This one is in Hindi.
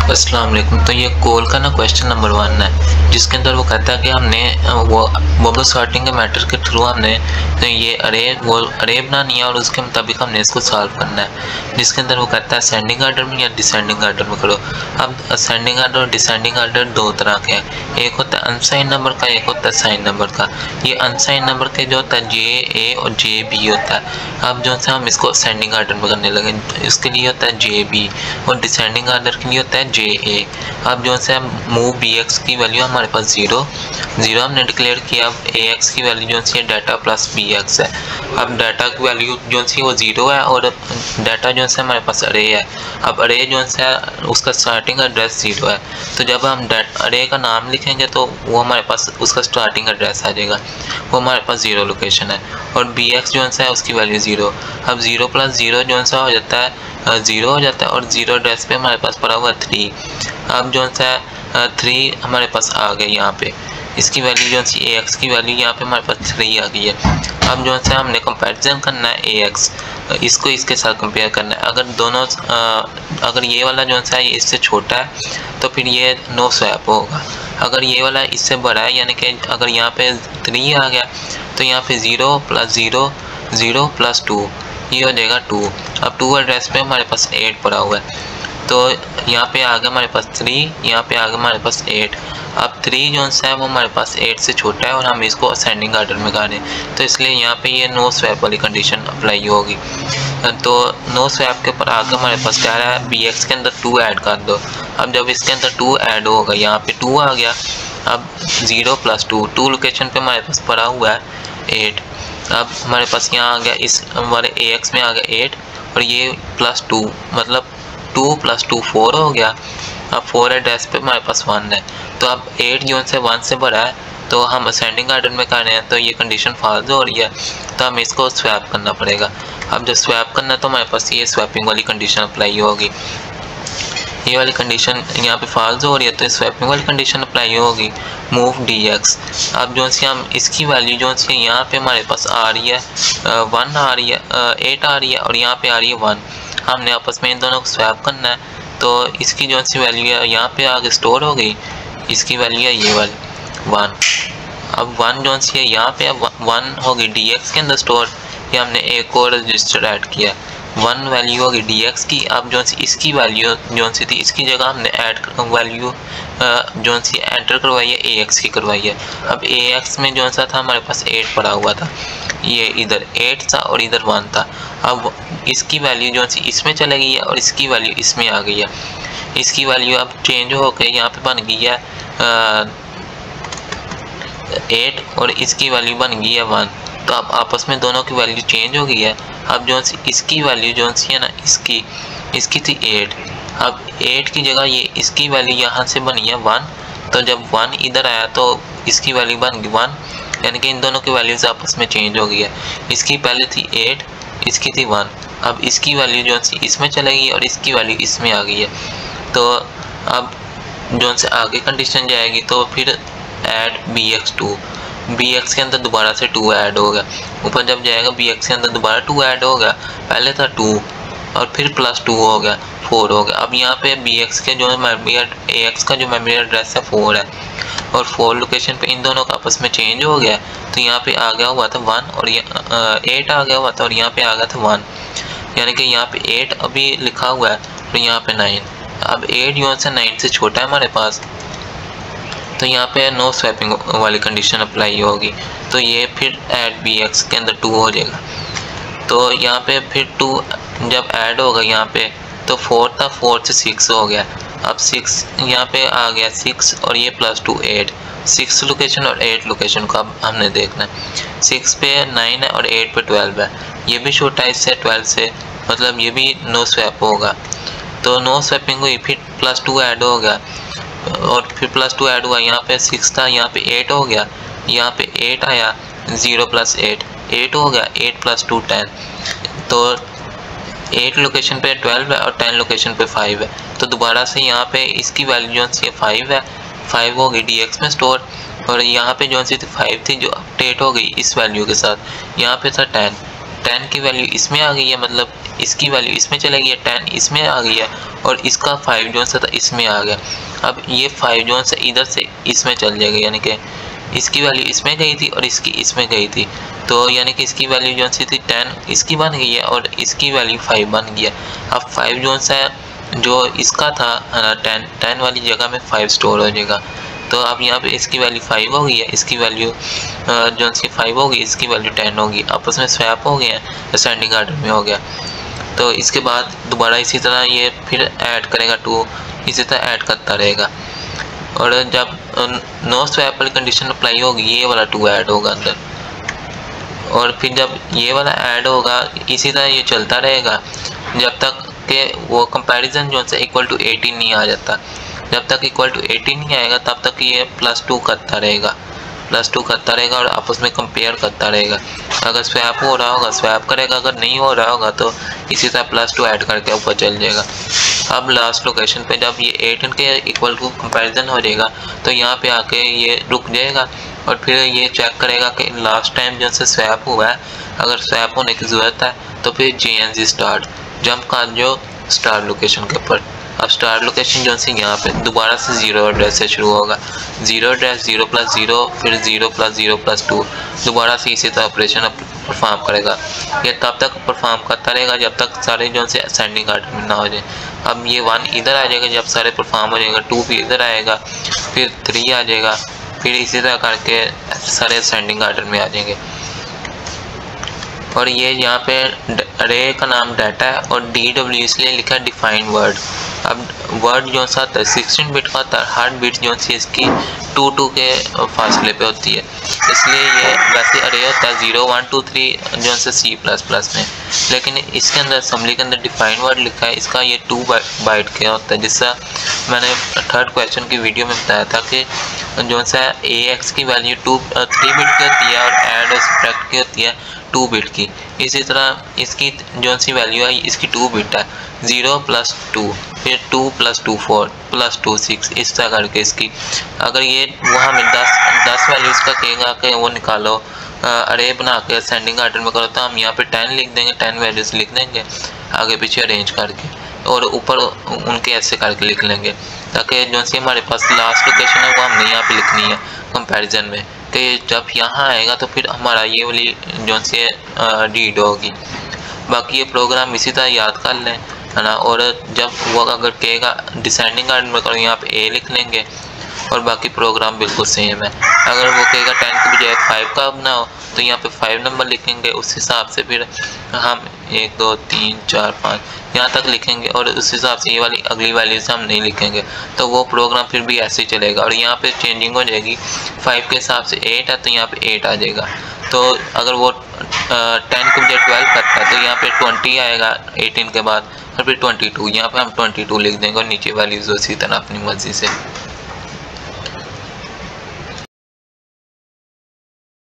अस्सलाम वालेकुम। तो ये कोल का क्वेश्चन नंबर 1 है, जिसके अंदर वो कहता है कि हमने वो बबल सॉर्टिंग के मैटर के थ्रू हमने तो ये अरे बनानी है और उसके मुताबिक हमने इसको सॉल्व करना है, जिसके अंदर वो कहता है असेंडिंग आर्डर में या डिसेंडिंग आर्डर में करो। अब असेंडिंग आर्डर और डिसेंडिंग आर्डर दो तरह के हैं, एक होता है अनसाइन नंबर का, एक होता है साइन नंबर का। ये अनसाइन नंबर के जो होता है JA और JB होता है। अब जो है हम इसको असेंडिंग आर्डर में करने लगे, इसके लिए होता है JB और डिसेंडिंग आर्डर के लिए होता है JA। अब जो है मूव BX की वैल्यू हमारे पास 0 हमने डिक्लेयर किया। अब AX की वैल्यू जो है डाटा प्लस BX है। अब डाटा की वैल्यू जो है वो 0 है और डाटा जो है हमारे पास अरे है। अब अरे जो है उसका स्टार्टिंग एड्रेस 0 है, तो जब हम अरे का नाम लिखेंगे तो वो हमारे पास उसका स्टार्टिंग एड्रेस आ जाएगा, वो हमारे पास 0 लोकेशन है। और BX जो है उसकी वैल्यू 0। अब 0 + 0 जो है हो जाता है 0 हो जाता है और 0 एड्रेस पे हमारे पास पड़ा हुआ है 3। अब जो है 3 हमारे पास आ गए यहाँ पे, इसकी वैल्यू जो है AX की वैल्यू यहाँ पे हमारे पास 3 आ गई है। अब जो है हमने कंपैरिजन करना है AX, इसको इसके साथ कंपेयर करना है। अगर दोनों अगर ये वाला जो है ये इससे छोटा है तो फिर ये नो स्वैप होगा। अगर ये वाला इससे बड़ा है, यानी कि अगर यहाँ पे 3 आ गया तो यहाँ पे 0 + 0 0 + 2 ये हो जाएगा 2। अब 2 एड्रेस पे हमारे पास 8 पड़ा हुआ है, तो यहाँ पे आ गया हमारे पास 3, यहाँ पे आ गया हमारे पास 8। अब 3 जो है वो हमारे पास 8 से छोटा है और हम इसको असेंडिंग आर्डर में गा रहे हैं, तो इसलिए यहाँ पे ये नो स्वैप वाली कंडीशन अप्लाई होगी। तो नो स्वैप के ऊपर आकर हमारे पास क्या रहा है, BX के अंदर 2 ऐड कर दो। अब जब इसके अंदर 2 ऐड होगा, यहाँ पे 2 आ गया। अब 0 + 2 लोकेशन पे हमारे पास पड़ा हुआ है 8। अब हमारे पास यहाँ आ गया, इस हमारे AX में आ गया 8 और ये +2 मतलब 2 + 2 4 हो गया। अब 4 एड्रेस पे हमारे पास 1 है, तो अब 8 जो है 1 से बड़ा है, तो हम असेंडिंग आर्डर में कर रहे हैं, तो ये कंडीशन फॉल्स हो रही है, तो हमें इसको स्वैप करना पड़ेगा। अब जब स्वैप करना है तो हमारे पास ये स्वैपिंग वाली कंडीशन अप्लाई होगी। ये वाली कंडीशन यहाँ पे फॉल्स हो रही है तो स्वैपिंग वाली कंडीशन अप्लाई होगी, मूव DX। अब जो है हम इसकी वैल्यू जो है यहाँ पे हमारे पास आ रही है 1 आ रही है 8 आ रही है और यहाँ पे आ रही है 1। हमने आपस में इन दोनों को स्वैप करना है, तो इसकी जो सी वैल्यू है यहाँ पे आगे स्टोर हो गई, इसकी वैल्यू है ये वाली 1। अब 1 जो सी है यहाँ पे 1 होगी DX के अंदर स्टोर, ये हमने एक और रजिस्टर ऐड किया, 1 वैल्यू होगी DX की। अब जो सी इसकी वैल्यू जो सी थी इसकी जगह हमने ऐड वैल्यू जो सी एंटर करवाई है AX की करवाई है। अब AX में जो सा था हमारे पास 8 पड़ा हुआ था, ये इधर 8 था और इधर 1 था। अब इसकी वैल्यू जो सी इसमें चले गई है और इसकी वैल्यू इसमें आ गई है। इसकी वैल्यू अब चेंज होकर यहाँ पे बन गई है 8 और इसकी वैल्यू बन गई है 1, तो अब आपस में दोनों की वैल्यू चेंज हो गई है। अब जो इसकी वैल्यू जो सी है ना, इसकी थी 8, अब 8 की जगह ये इसकी वैल्यू यहाँ से बनी है 1, तो जब 1 इधर आया तो इसकी वैल्यू बन गई 1, यानी कि इन दोनों की वैल्यूज आपस में चेंज हो गई है। इसकी पहले थी 8, इसकी थी 1, अब इसकी वैल्यू जो सी इसमें चलेगी और इसकी वैल्यू इसमें आ गई है। तो अब जो से आगे कंडीशन जाएगी तो फिर ऐड BX के अंदर दोबारा से 2 ऐड होगा, ऊपर जब जाएगा BX के अंदर दोबारा 2 ऐड होगा, पहले था 2 और फिर +2 हो गया 4 हो गया। अब यहाँ पे BX के जो मेमोरी AX का जो मेमोरी एड्रेस है 4 है और 4 लोकेशन पे इन दोनों का आपस में चेंज हो गया, तो यहाँ पे आ गया हुआ था 1 और 8 आ गया हुआ था और यहाँ पे आ गया था 1, यानी कि यहाँ पे 8 अभी लिखा हुआ है और यहाँ पे 9। अब 8 जो है 9 से छोटा है हमारे पास, तो यहाँ पे नो स्वैपिंग वाली कंडीशन अप्लाई होगी, तो ये फिर ऐड BX के अंदर 2 हो जाएगा। तो यहाँ पे फिर 2 जब ऐड होगा यहाँ पे, तो 4 था, 4 से 6 हो गया। अब 6 यहाँ पे आ गया 6 और ये +2 8, 6 लोकेशन और 8 लोकेशन को अब हमने देखना है। 6 पे 9 है और 8 पे 12 है, ये भी छोटा है इससे 12 से, मतलब ये भी नो स्वैप होगा। तो नो स्वैपिंग हुई, फिर +2 ऐड हो गया और फिर +2 ऐड हुआ, यहाँ पे 6 था, यहाँ पे 8 हो गया, यहाँ पे 8 आया, 0 + 8 8 हो गया, 8 + 2 10, तो 8 लोकेशन पे 12 है और 10 लोकेशन पे 5 है, तो दोबारा से यहाँ पे इसकी वैल्यू जो सी 5 है, 5 हो गई DX में स्टोर, और यहाँ पे जो सी 5 थी जो अपडेट हो गई इस वैल्यू के साथ, यहाँ पे था 10, 10 की वैल्यू इसमें आ गई है, मतलब इसकी वैल्यू इसमें चले गई है, 10 इसमें आ गई है और इसका 5 जो सा था इसमें आ गया। अब ये 5 जो से इधर से इसमें चल जाएगा, यानी कि इसकी वैल्यू इसमें गई थी और इसकी इसमें गई थी, तो यानी कि इसकी वैल्यू जो सी थी 10 इसकी बन गई है और इसकी वैल्यू 5 बन गई है। अब 5 जो सा जो इसका था है ना 10 वाली जगह में 5 स्टोर हो जाएगा। तो अब यहाँ पे इसकी वैल्यू 5 हो गई है, इसकी वैल्यू जो सी 5 होगी, इसकी वैल्यू 10 होगी, आपस में स्वैप हो गए हैं, असेंडिंग आर्डर में हो गया। तो इसके बाद दोबारा इसी तरह ये फिर ऐड करेगा 2, इसी तरह ऐड करता रहेगा और जब नो स्वैप वाली कंडीशन अप्लाई होगी ये वाला 2 ऐड होगा अंदर, और फिर जब ये वाला ऐड होगा इसी तरह ये चलता रहेगा जब तक कि वो कंपैरिजन जो है इक्वल टू 18 नहीं आ जाता। जब तक इक्वल टू 18 नहीं आएगा तब तक ये +2 करता रहेगा, +2 करता रहेगा और आपस में कंपेयर करता रहेगा। अगर स्वैप हो रहा होगा स्वैप करेगा, अगर नहीं हो रहा होगा तो इसी तरह +2 ऐड करके ऊपर चल जाएगा। अब लास्ट लोकेशन पे जब ये 18 के इक्वल टू कंपैरिजन हो जाएगा तो यहाँ पे आके ये रुक जाएगा और फिर ये चेक करेगा कि लास्ट टाइम जो से स्वैप हुआ है, अगर स्वैप होने की ज़रूरत है तो फिर JNZ स्टार्ट जंप कर जो स्टार्ट लोकेशन के ऊपर। अब स्टार्ट लोकेशन जो से यहाँ पे दोबारा से 0 एड्रेस से शुरू होगा, 0 एड्रेस 0+0 फिर 0+0+2 दोबारा से इसी तरह ऑपरेशन परफॉर्म करेगा। ये तब तक परफॉर्म करता रहेगा जब तक सारे जो से असेंडिंग आर्डर में ना हो जाए। अब ये 1 इधर आ जाएगा, जब सारे परफॉर्म हो जाएगा 2 भी इधर आएगा, फिर 3 आ जाएगा, फिर इसी तरह करके सारे असेंडिंग आर्डर में आ जाएंगे। और ये यहाँ पे अरे का नाम डाटा है और DW इसलिए लिखा है डिफाइंड वर्ड। अब वर्ड जो सा 16 बिट का होता है, हर बिट जो सी इसकी 2 के फासले पे होती है, इसलिए ये वैसे अरे होता है 0 1 2 3 जो से C++ में, लेकिन इसके अंदर असेंबली के अंदर डिफाइंड वर्ड लिखा है, इसका ये 2 बाइट का होता है। जिससा मैंने 3rd क्वेश्चन की वीडियो में बताया था कि जो सा AX की वैल्यू 3 बिट की होती है और ऐड और सब्ट्रैक्ट की होती है 2 बिट की। इसी तरह इसकी जो सी वैल्यू है इसकी 2 बिट है, 0+2 फिर 2+2 4 +2 6 इस तरह करके इसकी। अगर ये वो हमें 10 वैल्यूज़ का कहेगा कि वो निकालो अरे बना के असेंडिंग आर्डर में करो, तो हम यहाँ पे 10 लिख देंगे, 10 वैल्यूज़ लिख देंगे आगे पीछे अरेंज करके और ऊपर उनके ऐसे करके लिख लेंगे, ताकि जो सी हमारे पास लास्ट लोकेशन है वो हमने यहाँ पे लिखनी है कंपैरिजन में, कि जब यहाँ आएगा तो फिर हमारा ये वाली जो सी रीड होगी। बाकी ये प्रोग्राम इसी तरह याद कर लें है ना, और जब वो अगर कहेगा डिसेंडिंग आर्डर में करो यहाँ पे A लिख लेंगे और बाकी प्रोग्राम बिल्कुल सेम है। अगर वो कहेगा 10 की बजाय 5 का बनाओ तो यहाँ पे 5 नंबर लिखेंगे, उस हिसाब से फिर हम 1 2 3 4 5 यहाँ तक लिखेंगे और उस हिसाब से ये वाली अगली वैल्यूज हम नहीं लिखेंगे, तो वो प्रोग्राम फिर भी ऐसे ही चलेगा। और यहाँ पे चेंजिंग हो जाएगी, 5 के हिसाब से 8 है तो यहाँ पे 8 आ जाएगा। तो अगर वो 10 की बजाय 12 करता है तो यहाँ पे 20 आएगा 18 के बाद और फिर 22, यहाँ पे हम 22 लिख देंगे और नीचे वैल्यूज उसी तरह अपनी मर्जी से।